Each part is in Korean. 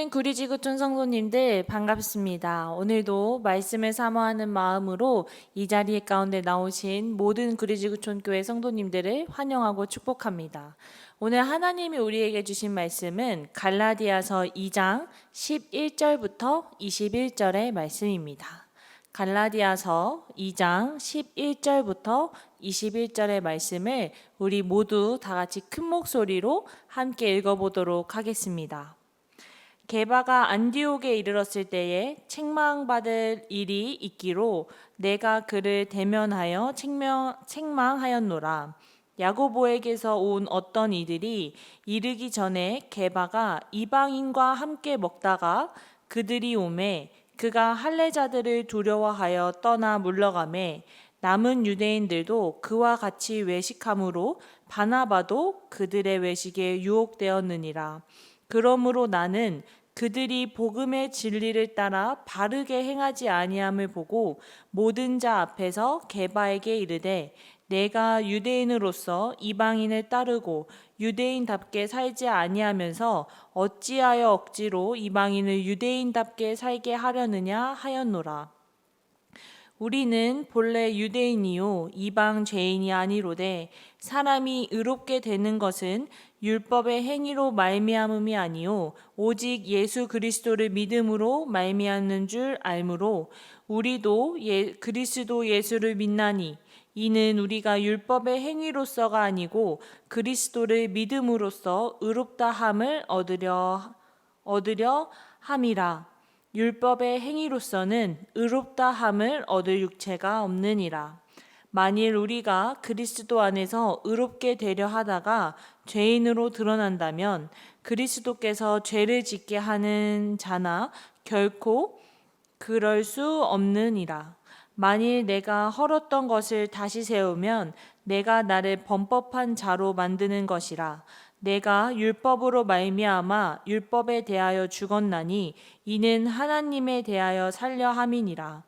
모든 구리지구촌 성도님들 반갑습니다. 오늘도 말씀을 사모하는 마음으로 이 자리 가운데 나오신 모든 구리지구촌 교회 성도님들을 환영하고 축복합니다. 오늘 하나님이 우리에게 주신 말씀은 갈라디아서 2장 11절부터 21절의 말씀입니다. 갈라디아서 2장 11절부터 21절의 말씀을 우리 모두 다 같이 큰 목소리로 함께 읽어보도록 하겠습니다. 게바가 안디옥에 이르렀을 때에 책망받을 일이 있기로 내가 그를 대면하여 책망하였노라. 야고보에게서 온 어떤 이들이 이르기 전에 게바가 이방인과 함께 먹다가 그들이 오매 그가 할례자들을 두려워하여 떠나 물러가매 남은 유대인들도 그와 같이 외식함으로 바나바도 그들의 외식에 유혹되었느니라. 그러므로 나는 그들이 복음의 진리를 따라 바르게 행하지 아니함을 보고 모든 자 앞에서 게바에게 이르되 내가 유대인으로서 이방인을 따르고 유대인답게 살지 아니하면서 어찌하여 억지로 이방인을 유대인답게 살게 하려느냐 하였노라. 우리는 본래 유대인이요 이방 죄인이 아니로되 사람이 의롭게 되는 것은 율법의 행위로 말미암음이 아니요 오직 예수 그리스도를 믿음으로 말미암는 줄 알므로 우리도 그리스도 예수를 믿나니 이는 우리가 율법의 행위로서가 아니고 그리스도를 믿음으로써 의롭다 함을 얻으려 함이라. 율법의 행위로서는 의롭다 함을 얻을 육체가 없느니라. 만일 우리가 그리스도 안에서 의롭게 되려 하다가 죄인으로 드러난다면 그리스도께서 죄를 짓게 하는 자나 결코 그럴 수 없느니라. 만일 내가 헐었던 것을 다시 세우면 내가 나를 범법한 자로 만드는 것이라. 내가 율법으로 말미암아 율법에 대하여 죽었나니 이는 하나님에 대하여 살려 함이니라.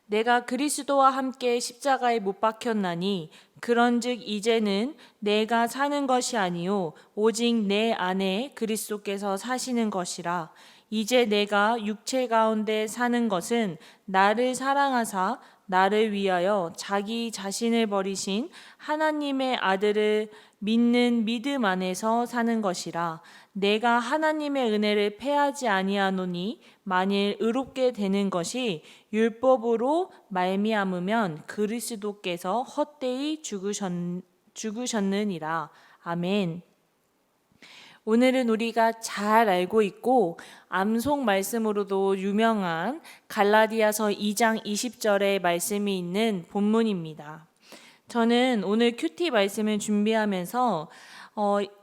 내가 그리스도와 함께 십자가에 못 박혔나니 그런즉 이제는 내가 사는 것이 아니요 오직 내 안에 그리스도께서 사시는 것이라. 이제 내가 육체 가운데 사는 것은 나를 사랑하사 나를 위하여 자기 자신을 버리신 하나님의 아들을 믿는 믿음 안에서 사는 것이라. 내가 하나님의 은혜를 패하지 아니하노니 만일 의롭게 되는 것이 율법으로 말미암으면 그리스도께서 헛되이 죽으셨느니라. 아멘. 오늘은 우리가 잘 알고 있고 암송 말씀으로도 유명한 갈라디아서 2장 20절의 말씀이 있는 본문입니다. 저는 오늘 큐티 말씀을 준비하면서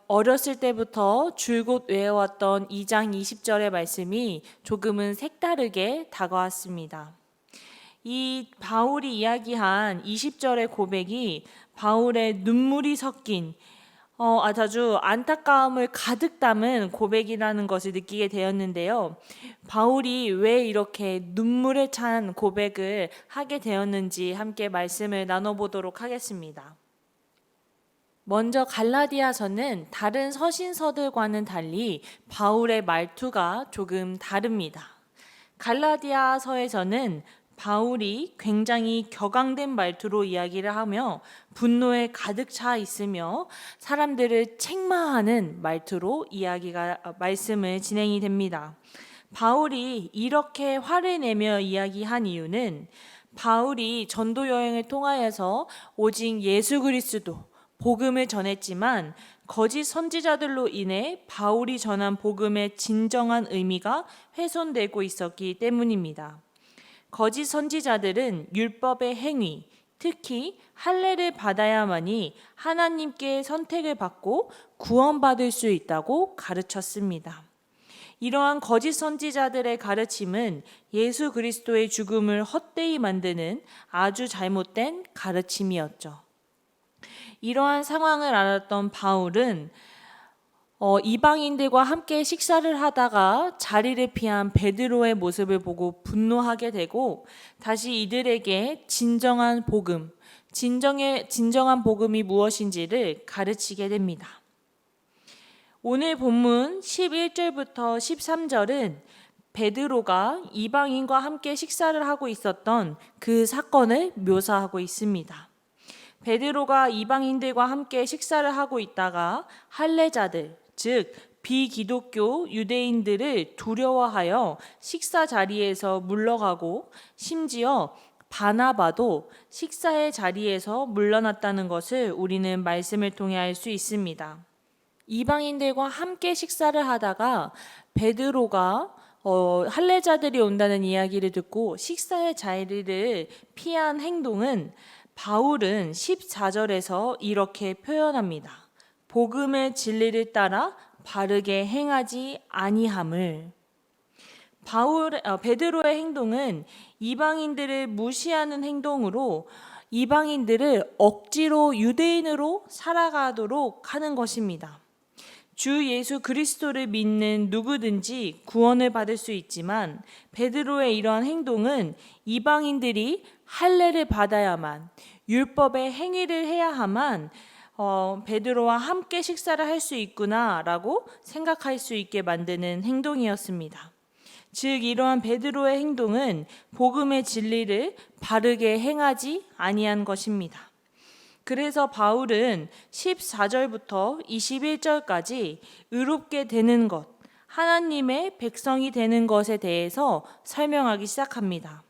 어렸을 때부터 줄곧 외워왔던 2장 20절의 말씀이 조금은 색다르게 다가왔습니다. 이 바울이 이야기한 20절의 고백이 바울의 눈물이 섞인 아주 안타까움을 가득 담은 고백이라는 것을 느끼게 되었는데요. 바울이 왜 이렇게 눈물에 찬 고백을 하게 되었는지 함께 말씀을 나눠보도록 하겠습니다. 먼저 갈라디아서는 다른 서신서들과는 달리 바울의 말투가 조금 다릅니다. 갈라디아서에서는 바울이 굉장히 격앙된 말투로 이야기를 하며 분노에 가득 차 있으며 사람들을 책망하는 말투로 말씀을 진행이 됩니다. 바울이 이렇게 화를 내며 이야기한 이유는 바울이 전도 여행을 통하여서 오직 예수 그리스도 복음을 전했지만 거짓 선지자들로 인해 바울이 전한 복음의 진정한 의미가 훼손되고 있었기 때문입니다. 거짓 선지자들은 율법의 행위, 특히 할례를 받아야만이 하나님께 선택을 받고 구원받을 수 있다고 가르쳤습니다. 이러한 거짓 선지자들의 가르침은 예수 그리스도의 죽음을 헛되이 만드는 아주 잘못된 가르침이었죠. 이러한 상황을 알았던 바울은 이방인들과 함께 식사를 하다가 자리를 피한 베드로의 모습을 보고 분노하게 되고 다시 이들에게 진정한 복음이 무엇인지를 가르치게 됩니다. 오늘 본문 11절부터 13절은 베드로가 이방인과 함께 식사를 하고 있었던 그 사건을 묘사하고 있습니다. 베드로가 이방인들과 함께 식사를 하고 있다가 할례자들, 즉 비기독교 유대인들을 두려워하여 식사 자리에서 물러가고 심지어 바나바도 식사의 자리에서 물러났다는 것을 우리는 말씀을 통해 알 수 있습니다. 이방인들과 함께 식사를 하다가 베드로가 할례자들이 온다는 이야기를 듣고 식사의 자리를 피한 행동은 바울은 14절에서 이렇게 표현합니다. 복음의 진리를 따라 바르게 행하지 아니함을. 베드로의 행동은 이방인들을 무시하는 행동으로 이방인들을 억지로 유대인으로 살아가도록 하는 것입니다. 주 예수 그리스도를 믿는 누구든지 구원을 받을 수 있지만 베드로의 이러한 행동은 이방인들이 할례를 받아야만, 율법의 행위를 해야만 베드로와 함께 식사를 할 수 있구나라고 생각할 수 있게 만드는 행동이었습니다. 즉 이러한 베드로의 행동은 복음의 진리를 바르게 행하지 아니한 것입니다. 그래서 바울은 14절부터 21절까지 의롭게 되는 것, 하나님의 백성이 되는 것에 대해서 설명하기 시작합니다.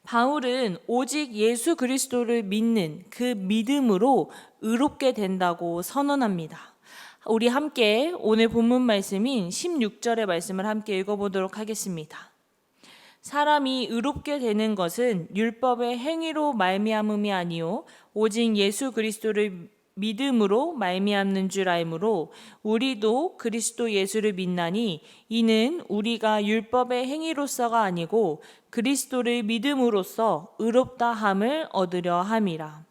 바울은 오직 예수 그리스도를 믿는 그 믿음으로 의롭게 된다고 선언합니다. 우리 함께 오늘 본문 말씀인 16절의 말씀을 함께 읽어보도록 하겠습니다. 사람이 의롭게 되는 것은 율법의 행위로 말미암음이 아니요 오직 예수 그리스도를 믿음으로 말미암는 줄 알므로 우리도 그리스도 예수를 믿나니 이는 우리가 율법의 행위로서가 아니고 그리스도를 믿음으로써 의롭다 함을 얻으려 함이라.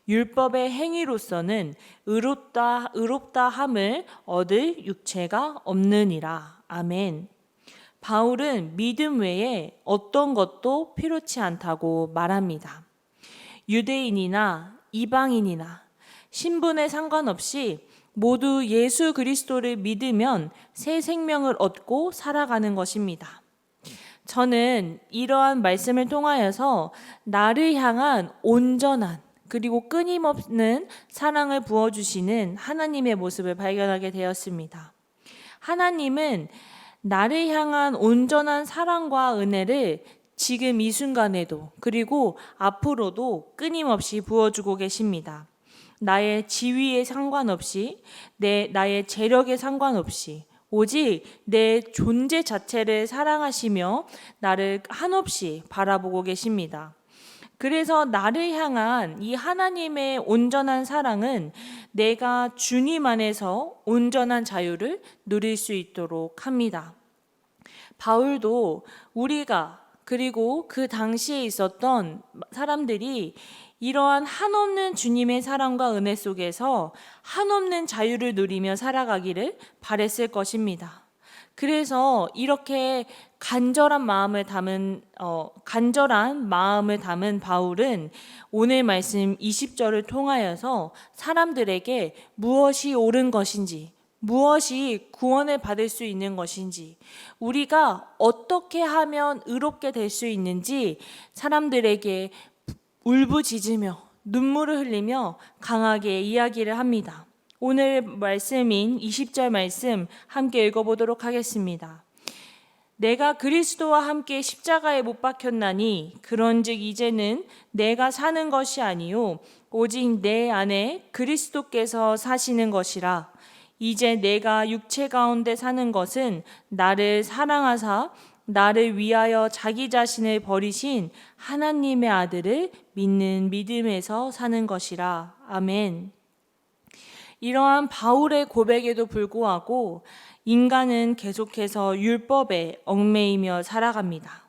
율법의 행위로서는 의롭다 함을 얻을 육체가 없느니라. 아멘. 바울은 믿음 외에 어떤 것도 필요치 않다고 말합니다. 유대인이나 이방인이나 신분에 상관없이 모두 예수 그리스도를 믿으면 새 생명을 얻고 살아가는 것입니다. 저는 이러한 말씀을 통하여서 나를 향한 온전한 그리고 끊임없는 사랑을 부어주시는 하나님의 모습을 발견하게 되었습니다. 하나님은 나를 향한 온전한 사랑과 은혜를 지금 이 순간에도 그리고 앞으로도 끊임없이 부어주고 계십니다. 나의 지위에 상관없이 나의 재력에 상관없이 오직 내 존재 자체를 사랑하시며 나를 한없이 바라보고 계십니다. 그래서 나를 향한 이 하나님의 온전한 사랑은 내가 주님 안에서 온전한 자유를 누릴 수 있도록 합니다. 바울도 우리가 그리고 그 당시에 있었던 사람들이 이러한 한없는 주님의 사랑과 은혜 속에서 한없는 자유를 누리며 살아가기를 바랬을 것입니다. 그래서 이렇게 간절한 마음을 담은 바울은 오늘 말씀 20절을 통하여서 사람들에게 무엇이 옳은 것인지, 무엇이 구원을 받을 수 있는 것인지, 우리가 어떻게 하면 의롭게 될 수 있는지 사람들에게 울부짖으며 눈물을 흘리며 강하게 이야기를 합니다. 오늘 말씀인 20절 말씀 함께 읽어보도록 하겠습니다. 내가 그리스도와 함께 십자가에 못 박혔나니 그런즉 이제는 내가 사는 것이 아니요 오직 내 안에 그리스도께서 사시는 것이라. 이제 내가 육체 가운데 사는 것은 나를 사랑하사 나를 위하여 자기 자신을 버리신 하나님의 아들을 믿는 믿음에서 사는 것이라. 아멘. 이러한 바울의 고백에도 불구하고 인간은 계속해서 율법에 얽매이며 살아갑니다.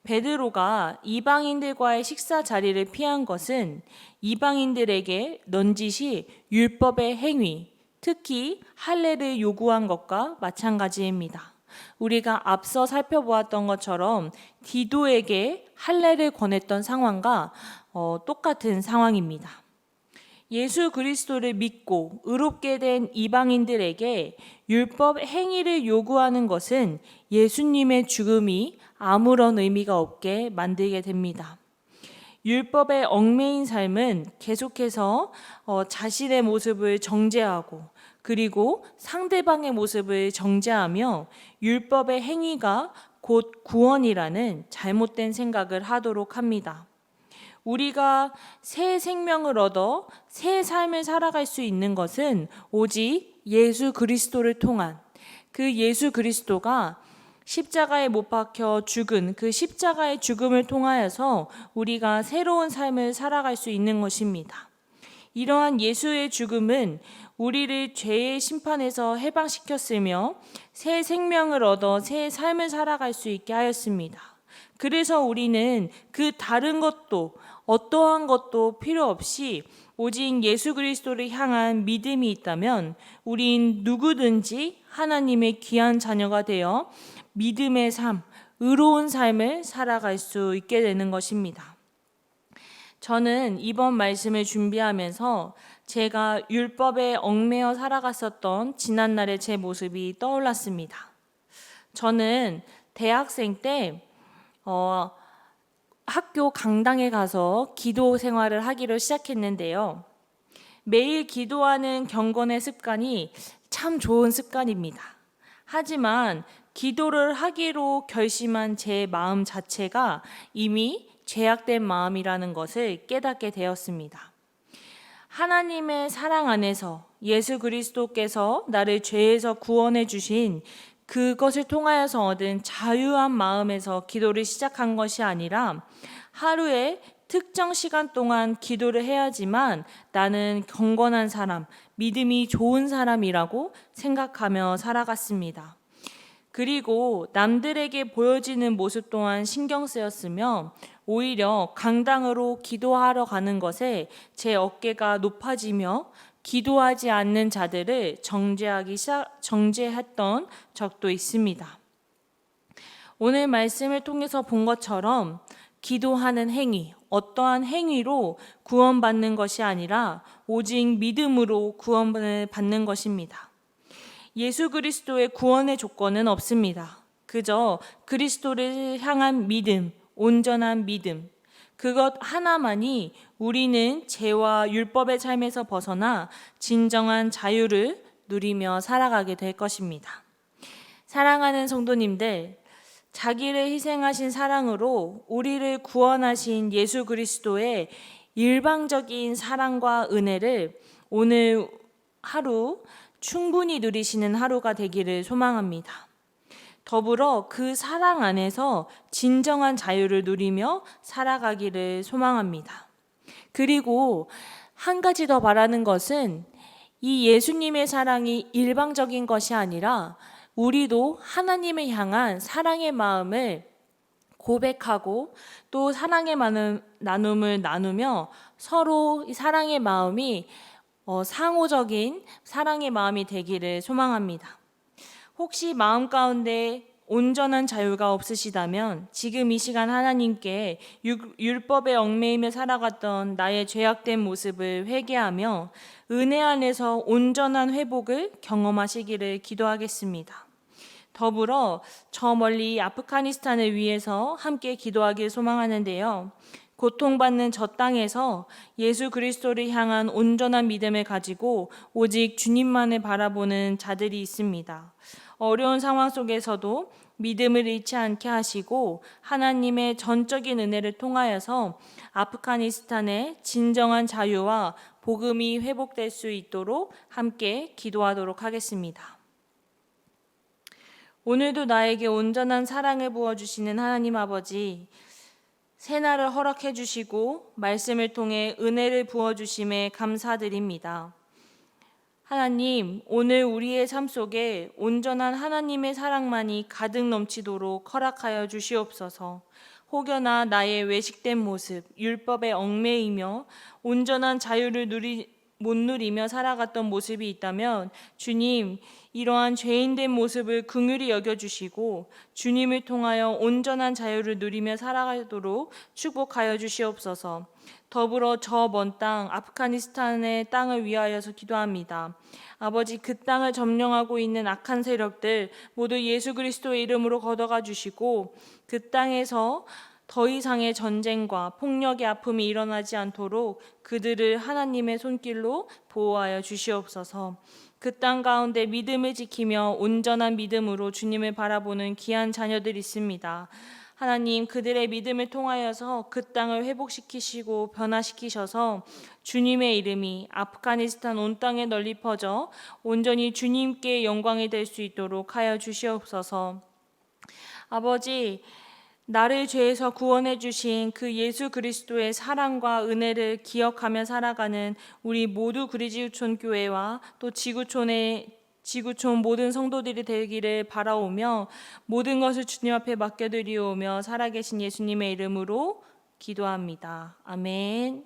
베드로가 이방인들과의 식사 자리를 피한 것은 이방인들에게 넌지시 율법의 행위, 특히 할례를 요구한 것과 마찬가지입니다. 우리가 앞서 살펴보았던 것처럼 디도에게 할례를 권했던 상황과 똑같은 상황입니다. 예수 그리스도를 믿고 의롭게 된 이방인들에게 율법 행위를 요구하는 것은 예수님의 죽음이 아무런 의미가 없게 만들게 됩니다. 율법에 얽매인 삶은 계속해서 자신의 모습을 정죄하고 그리고 상대방의 모습을 정죄하며 율법의 행위가 곧 구원이라는 잘못된 생각을 하도록 합니다. 우리가 새 생명을 얻어 새 삶을 살아갈 수 있는 것은 오직 예수 그리스도를 통한 그 예수 그리스도가 십자가에 못 박혀 죽은 그 십자가의 죽음을 통하여서 우리가 새로운 삶을 살아갈 수 있는 것입니다. 이러한 예수의 죽음은 우리를 죄의 심판에서 해방시켰으며 새 생명을 얻어 새 삶을 살아갈 수 있게 하였습니다. 그래서 우리는 그 다른 것도 어떠한 것도 필요 없이 오직 예수 그리스도를 향한 믿음이 있다면 우린 누구든지 하나님의 귀한 자녀가 되어 믿음의 삶, 의로운 삶을 살아갈 수 있게 되는 것입니다. 저는 이번 말씀을 준비하면서 제가 율법에 얽매여 살아갔었던 지난날의 제 모습이 떠올랐습니다. 저는 대학생 때 학교 강당에 가서 기도 생활을 하기로 시작했는데요. 매일 기도하는 경건의 습관이 참 좋은 습관입니다. 하지만 기도를 하기로 결심한 제 마음 자체가 이미 죄악된 마음이라는 것을 깨닫게 되었습니다. 하나님의 사랑 안에서 예수 그리스도께서 나를 죄에서 구원해 주신 그것을 통하여서 얻은 자유한 마음에서 기도를 시작한 것이 아니라 하루에 특정 시간 동안 기도를 해야지만 나는 경건한 사람, 믿음이 좋은 사람이라고 생각하며 살아갔습니다. 그리고 남들에게 보여지는 모습 또한 신경 쓰였으며 오히려 강당으로 기도하러 가는 것에 제 어깨가 높아지며 기도하지 않는 자들을 정죄했던 적도 있습니다. 오늘 말씀을 통해서 본 것처럼 기도하는 행위, 어떠한 행위로 구원받는 것이 아니라 오직 믿음으로 구원을 받는 것입니다. 예수 그리스도의 구원의 조건은 없습니다. 그저 그리스도를 향한 믿음, 온전한 믿음, 그것 하나만이 우리는 죄와 율법의 삶에서 벗어나 진정한 자유를 누리며 살아가게 될 것입니다. 사랑하는 성도님들, 자기를 희생하신 사랑으로 우리를 구원하신 예수 그리스도의 일방적인 사랑과 은혜를 오늘 하루 충분히 누리시는 하루가 되기를 소망합니다. 더불어 그 사랑 안에서 진정한 자유를 누리며 살아가기를 소망합니다. 그리고 한 가지 더 바라는 것은 이 예수님의 사랑이 일방적인 것이 아니라 우리도 하나님을 향한 사랑의 마음을 고백하고 또 사랑의 나눔을 나누며 서로 이 사랑의 마음이 상호적인 사랑의 마음이 되기를 소망합니다. 혹시 마음 가운데 온전한 자유가 없으시다면 지금 이 시간 하나님께 율법에 얽매이며 살아갔던 나의 죄악된 모습을 회개하며 은혜 안에서 온전한 회복을 경험하시기를 기도하겠습니다. 더불어 저 멀리 아프가니스탄을 위해서 함께 기도하길 소망하는데요. 고통받는 저 땅에서 예수 그리스도를 향한 온전한 믿음을 가지고 오직 주님만을 바라보는 자들이 있습니다. 어려운 상황 속에서도 믿음을 잃지 않게 하시고 하나님의 전적인 은혜를 통하여서 아프가니스탄의 진정한 자유와 복음이 회복될 수 있도록 함께 기도하도록 하겠습니다. 오늘도 나에게 온전한 사랑을 부어주시는 하나님 아버지, 새날을 허락해 주시고 말씀을 통해 은혜를 부어주심에 감사드립니다. 하나님, 오늘 우리의 삶 속에 온전한 하나님의 사랑만이 가득 넘치도록 허락하여 주시옵소서. 혹여나 나의 외식된 모습, 율법에 얽매이며 온전한 자유를 못 누리며 살아갔던 모습이 있다면 주님, 이러한 죄인된 모습을 긍휼히 여겨주시고 주님을 통하여 온전한 자유를 누리며 살아가도록 축복하여 주시옵소서. 더불어 저 먼 땅 아프가니스탄의 땅을 위하여서 기도합니다. 아버지, 그 땅을 점령하고 있는 악한 세력들 모두 예수 그리스도의 이름으로 걷어가 주시고 그 땅에서 더 이상의 전쟁과 폭력의 아픔이 일어나지 않도록 그들을 하나님의 손길로 보호하여 주시옵소서. 그 땅 가운데 믿음을 지키며 온전한 믿음으로 주님을 바라보는 귀한 자녀들이 있습니다. 하나님, 그들의 믿음을 통하여서 그 땅을 회복시키시고 변화시키셔서 주님의 이름이 아프가니스탄 온 땅에 널리 퍼져 온전히 주님께 영광이 될 수 있도록 하여 주시옵소서. 아버지, 나를 죄에서 구원해 주신 그 예수 그리스도의 사랑과 은혜를 기억하며 살아가는 우리 모두 그리지우촌 교회와 또 지구촌 모든 성도들이 되기를 바라오며 모든 것을 주님 앞에 맡겨드리오며 살아계신 예수님의 이름으로 기도합니다. 아멘.